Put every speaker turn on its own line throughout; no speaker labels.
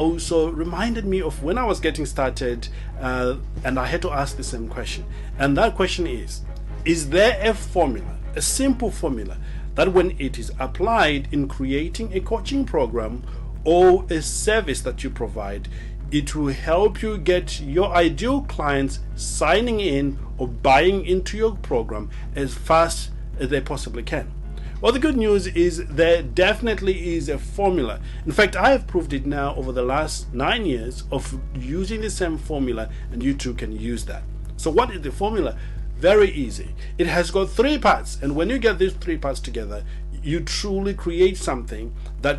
also reminded me of when I was getting started, and I had to ask the same question. And that question is there a formula, a simple formula, that when it is applied in creating a coaching program or a service that you provide, it will help you get your ideal clients signing in or buying into your program as fast as they possibly can? Well, the good news is there definitely is a formula. In fact, I have proved it now over the last 9 years of using the same formula, and you too can use that. So what is the formula? Very easy. It has got 3 parts, and when you get these 3 parts together, you truly create something that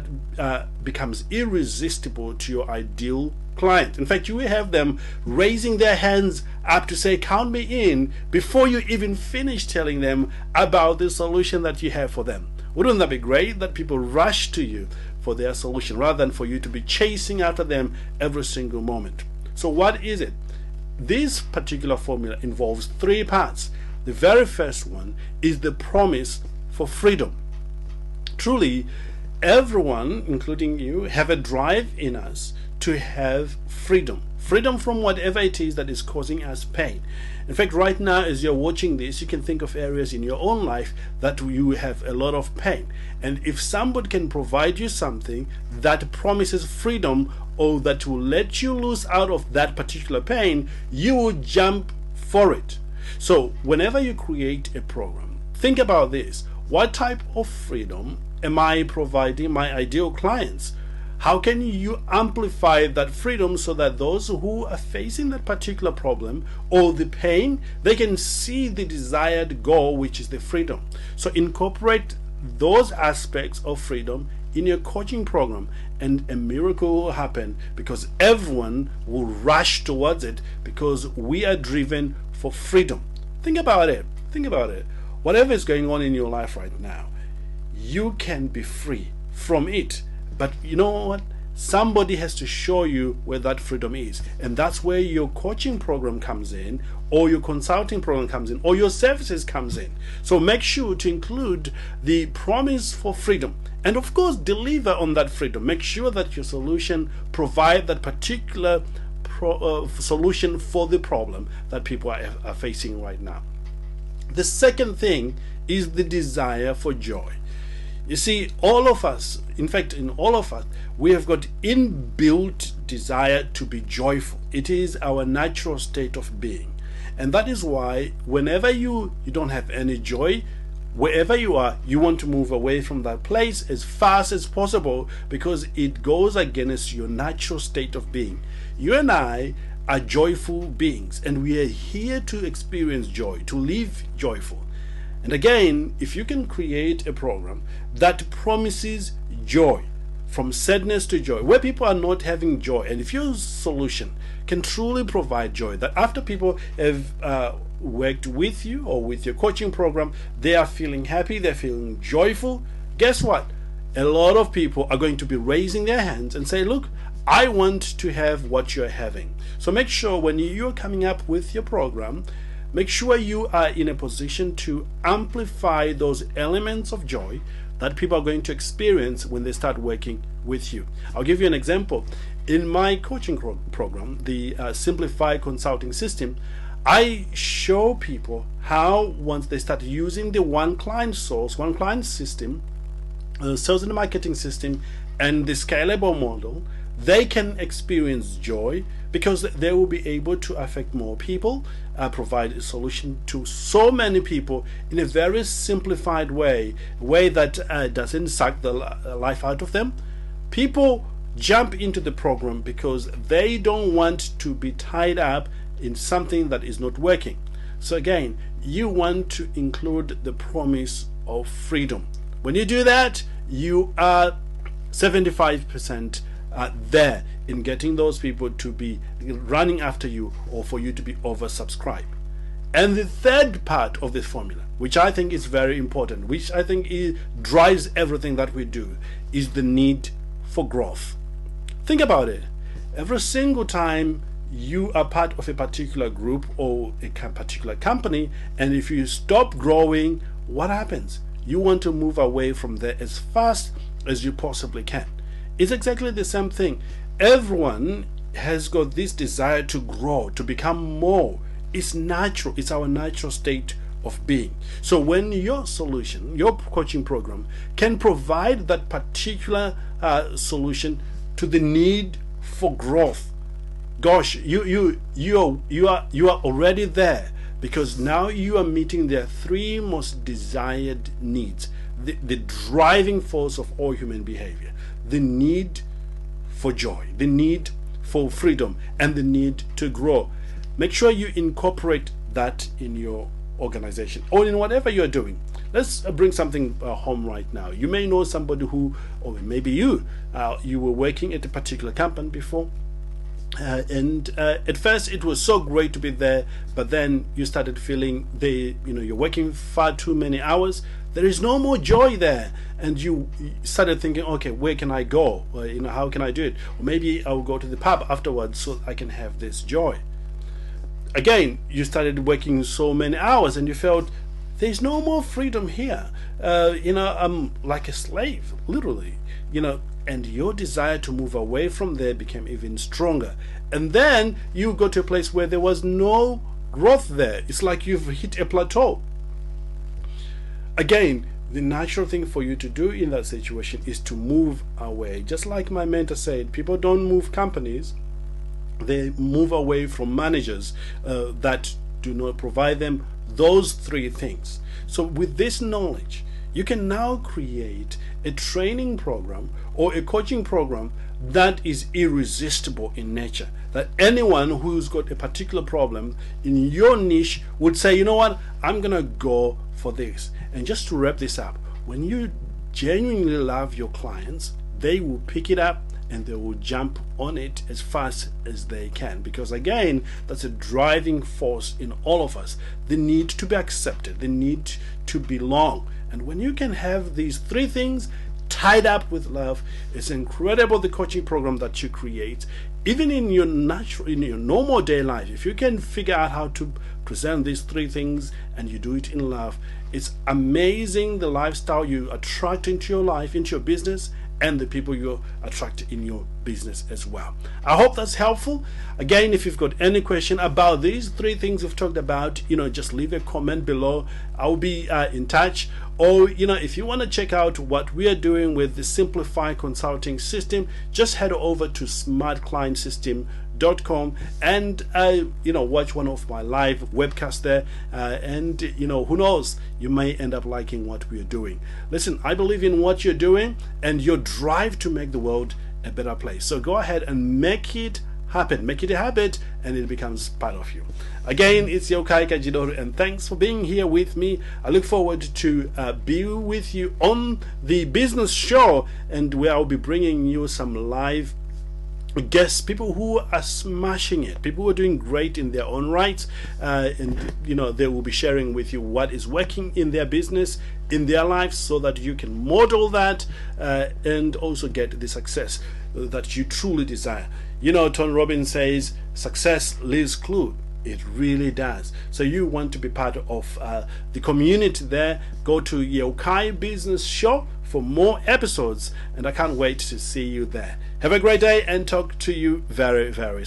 becomes irresistible to your ideal client. In fact, you will have them raising their hands up to say, count me in, before you even finish telling them about the solution that you have for them. Wouldn't that be great, that people rush to you for their solution rather than for you to be chasing after them every single moment? So what is it? This particular formula involves 3 parts. The very first one is the promise for freedom. Truly, everyone, including you, have a drive in us to have freedom. Freedom from whatever it is that is causing us pain. In fact, right now, as you're watching this, you can think of areas in your own life that you have a lot of pain. And if somebody can provide you something that promises freedom, or that will let you loose out of that particular pain, you will jump for it. So whenever you create a program, think about this. What type of freedom am I providing my ideal clients? How can you amplify that freedom so that those who are facing that particular problem or the pain, they can see the desired goal, which is the freedom? So incorporate those aspects of freedom in your coaching program, and a miracle will happen, because everyone will rush towards it, because we are driven for freedom. Think about it. Think about it. Whatever is going on in your life right now, you can be free from it. But you know what? Somebody has to show you where that freedom is. And that's where your coaching program comes in, or your consulting program comes in, or your services comes in. So make sure to include the promise for freedom. And of course, deliver on that freedom. Make sure that your solution provide that particular solution for the problem that people are facing right now. The second thing is the desire for joy. You see, all of us, in fact, in all of us, we have got inbuilt desire to be joyful. It is our natural state of being. And that is why whenever you don't have any joy, wherever you are, you want to move away from that place as fast as possible, because it goes against your natural state of being. You and I are joyful beings, and we are here to experience joy, to live joyful. And again, if you can create a program that promises joy, from sadness to joy, where people are not having joy, and if your solution can truly provide joy, that after people have worked with you or with your coaching program, they are feeling happy, they're feeling joyful, guess what? A lot of people are going to be raising their hands and say, look, I want to have what you're having. So make sure when you're coming up with your program, make sure you are in a position to amplify those elements of joy that people are going to experience when they start working with you. I'll give you an example. In my coaching program, the Simplify Consulting System, I show people how, once they start using the one client source, one client system, sales and marketing system, and the scalable model, they can experience joy, because they will be able to affect more people, provide a solution to so many people in a very simplified way that doesn't suck the life out of them. People jump into the program because they don't want to be tied up in something that is not working. So again, you want to include the promise of freedom. When you do that, you are 75% there in getting those people to be running after you, or for you to be oversubscribed. And the third part of this formula, which I think is very important, which I think drives everything that we do, is the need for growth. Think about it. Every single time you are part of a particular group or a particular company, and if you stop growing, what happens? You want to move away from there as fast as you possibly can. It's exactly the same thing. Everyone has got this desire to grow, to become more. It's natural. It's our natural state of being. So when your solution, your coaching program, can provide that particular solution to the need for growth, gosh, you are already there, because now you are meeting their three most desired needs, the driving force of all human behavior: the need for joy, the need for freedom, and the need to grow. Make sure you incorporate that in your organization or in whatever you're doing. Let's bring something home right now. You may know somebody who, or maybe you were working at a particular company before, and at first it was so great to be there, but then you started feeling you're working far too many hours. There is no more joy there, and you started thinking, okay, where can I go? How can I do it? Or maybe I'll go to the pub afterwards so I can have this joy. Again, you started working so many hours and you felt there's no more freedom here. I'm like a slave, literally, and your desire to move away from there became even stronger. And then you got to a place where there was no growth there. It's like you've hit a plateau. Again, the natural thing for you to do in that situation is to move away. Just like my mentor said, people don't move companies. They move away from managers that do not provide them those three things. So with this knowledge, you can now create a training program or a coaching program that is irresistible in nature, that anyone who's got a particular problem in your niche would say, you know what, I'm gonna go for this. And just to wrap this up, when you genuinely love your clients, they will pick it up and they will jump on it as fast as they can, because again, that's a driving force in all of us: the need to be accepted, the need to belong. And when you can have these three things tied up with love, it's incredible the coaching program that you create. Even in your normal day life, if you can figure out how to present these three things and you do it in love, it's amazing the lifestyle you attract into your life, into your business, and the people you attract in your business as well. I hope that's helpful. Again, if you've got any question about these three things we've talked about, just leave a comment below. I'll be in touch. Or if you want to check out what we are doing with the Simplify Consulting System, just head over to smartclientsystem.com and watch one of my live webcasts there, and who knows, you may end up liking what we are doing. Listen, I believe in what you're doing and your drive to make the world a better place. So go ahead and make it happen, make it a habit, and it becomes part of you. Again, it's Yokai Kajidoru, and thanks for being here with me. I look forward to be with you on the business show, and where I'll be bringing you some live guests, people who are smashing it, people who are doing great in their own right, and they will be sharing with you what is working in their business, in their lives, so that you can model that and also get the success that you truly desire. Tony Robbins says success leaves clue. It really does. So you want to be part of the community there, go to Yokai Business Show for more episodes, and I can't wait to see you there. Have a great day and talk to you very, very soon.